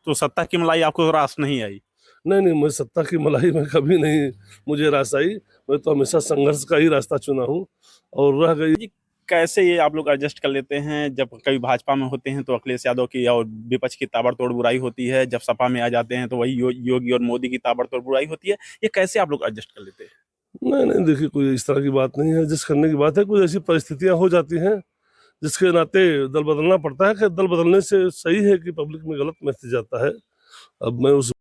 तो सत्ता की मलाई आपको रास नहीं आई? नहीं नहीं, मैं सत्ता की मलाई में कभी नहीं मुझे रास आई। मैं तो हमेशा संघर्ष का ही रास्ता चुना हूँ। और रह गई जी, कैसे ये आप लोग एडजस्ट कर लेते हैं? जब कभी भाजपा में होते हैं तो अखिलेश यादव की और विपक्ष की ताबड़तोड़ बुराई होती है, जब सपा में आ जाते हैं तो वही योगी और मोदी की ताबड़तोड़ बुराई होती है। ये कैसे आप लोग एडजस्ट कर लेते हैं? नहीं नहीं, देखिए कोई इस तरह की बात नहीं है जिस करने की बात है। कुछ ऐसी परिस्थितियां हो जाती हैं जिसके नाते दल बदलना पड़ता है। कि दल बदलने से सही है कि पब्लिक में गलत मैसेज जाता है। अब मैं उस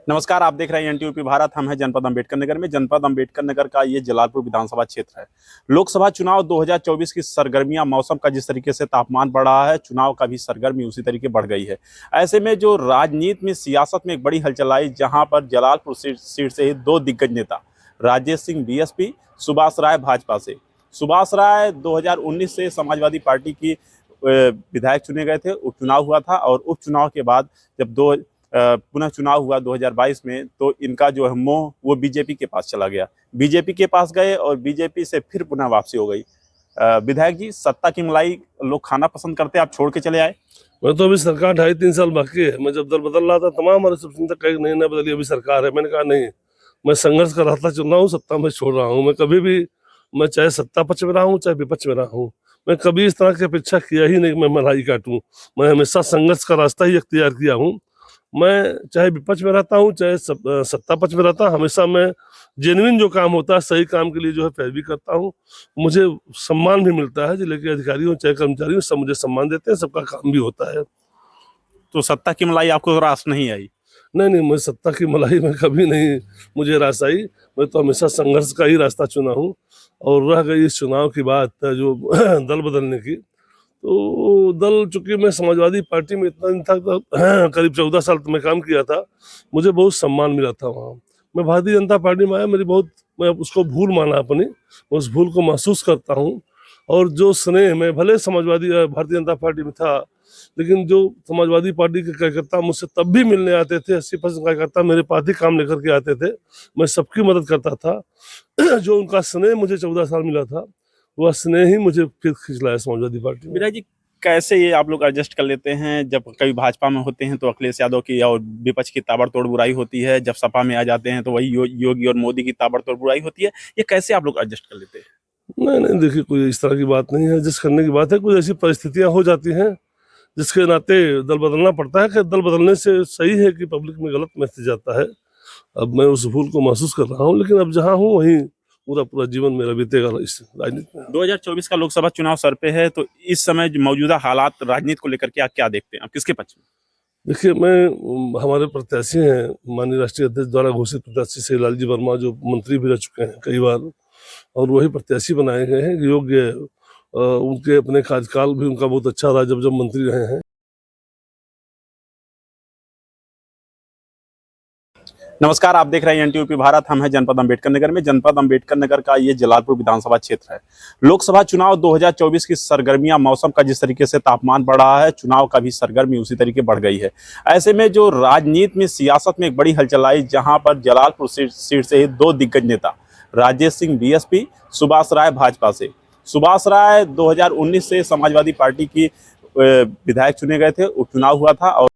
नमस्कार, आप देख रहे हैं एनटीयूपी भारत। हम हैं जनपद अंबेडकर नगर में। जनपद अंबेडकर नगर का ये जलालपुर विधानसभा क्षेत्र है। लोकसभा चुनाव 2024 की सरगर्मियां, मौसम का जिस तरीके से तापमान बढ़ रहा है, चुनाव का भी सरगर्मी उसी तरीके बढ़ गई है। ऐसे में जो राजनीति में, सियासत में एक बड़ी हलचल आई, जहां पर जलालपुर सीट से ही दो दिग्गज नेता, राजेश सिंह बीएसपी, सुभाष राय भाजपा से। सुभाष राय 2019 से समाजवादी पार्टी की विधायक चुने गए थे। उपचुनाव हुआ था और उपचुनाव के बाद जब पुनः चुनाव हुआ 2022 में, तो इनका जो है मोह वो बीजेपी के पास चला गया। बीजेपी के पास गए और बीजेपी से फिर पुनः वापसी हो गई। विधायक जी, सत्ता की मलाई लोग खाना पसंद करते, आप छोड़ के चले आए। मैं तो अभी सरकार 2.5-3 साल बाकी है। मैं जब दल बदल रहा था तमाम हमारे सब चिंतक कहे नहीं ना बदली, अभी सरकार है। मैंने कहा नहीं, मैं संघर्ष का रास्ता चुन रहा हूँ, सत्ता में छोड़ रहा हूँ। मैं कभी भी, मैं चाहे सत्ता पक्ष में रहा हूँ चाहे विपक्ष में रहा हूँ, मैं कभी इस तरह की अपेक्षा किया ही नहीं कि मैं मलाई काटूं। मैं हमेशा संघर्ष का रास्ता ही अख्तियार किया हूँ। मैं चाहे विपक्ष में रहता हूँ चाहे सत्ता पक्ष में रहता हूँ, हमेशा मैं जेन्युइन जो काम होता है सही काम के लिए जो है पैरवी करता हूँ। मुझे सम्मान भी मिलता है। जिले के अधिकारी हो चाहे कर्मचारी हो, सब मुझे सम्मान देते हैं, सबका काम भी होता है। तो सत्ता की मलाई आपको रास नहीं आई? नहीं नहीं, मैं सत्ता की मलाई में कभी नहीं मुझे रास आई। मैं तो हमेशा संघर्ष का ही रास्ता चुना हूँ। और रह गई इस चुनाव की बात जो दल बदलने की, तो दल, चूंकि मैं समाजवादी पार्टी में इतना दिन था तो करीब 14 साल मैं काम किया था, मुझे बहुत सम्मान मिला था वहाँ। मैं भारतीय जनता पार्टी में आया, मैं उसको भूल माना अपनी, मैं उस भूल को महसूस करता हूँ। और जो स्नेह, मैं भले भारतीय जनता पार्टी में था, लेकिन जो समाजवादी पार्टी के कार्यकर्ता मुझसे तब भी मिलने आते थे, 80% कार्यकर्ता मेरे पास ही काम लेकर के आते थे, मैं सबकी मदद करता था। जो उनका स्नेह मुझे 14 साल मिला था, वह स्नेह ही मुझे फिर खींच लाया समाजवादी पार्टी में। विधायक जी, कैसे ये आप लोग एडजस्ट कर लेते हैं? जब कभी भाजपा में होते हैं तो अखिलेश यादव की और विपक्ष की ताबड़तोड़ बुराई होती है, जब सपा में आ जाते हैं तो वही योगी और मोदी की ताबड़तोड़ बुराई होती है। ये कैसे आप लोग एडजस्ट कर लेते हैं? नहीं नहीं, देखिए कोई इस तरह की बात नहीं है जिस करने की बात है। कुछ ऐसी परिस्थितियां हो जाती हैं जिसके नाते दल बदलना पड़ता है। कि दल बदलने से सही है कि पब्लिक में गलत मैसेज जाता है। अब मैं उस भूल को महसूस कर रहा हूँ, लेकिन अब जहाँ हूँ वहीं पूरा पूरा जीवन मेरा बीतेगा इस राजनीति में। 2024 का लोकसभा चुनाव सर पे है, तो इस समय जो मौजूदा हालात राजनीति को लेकर के आप क्या देखते हैं? आप किसके पक्ष में? देखिए, हमारे प्रत्याशी हैं, माननीय राष्ट्रीय अध्यक्ष द्वारा घोषित प्रत्याशी श्री लालजी वर्मा, जो मंत्री भी रह चुके हैं कई बार, और वही प्रत्याशी बनाए गए हैं योग्य। उनके अपने कार्यकाल भी उनका बहुत अच्छा रहा जब जब मंत्री रहे हैं। नमस्कार, आप देख रहे हैं एनटीयूपी भारत। हम हैं जनपद अंबेडकर नगर में। जनपद अंबेडकर नगर का ये जलालपुर विधानसभा क्षेत्र है। लोकसभा चुनाव 2024 की सरगर्मियां, मौसम का जिस तरीके से तापमान बढ़ रहा है, चुनाव का भी सरगर्मी उसी तरीके बढ़ गई है। ऐसे में जो राजनीति में, सियासत में एक बड़ी हलचल आई, जहां पर जलालपुर सीट से ही दो दिग्गज नेता, राजेश सिंह बीएसपी, सुभाष राय भाजपा से। सुभाष राय 2019 से समाजवादी पार्टी की विधायक चुने गए थे। उपचुनाव हुआ था और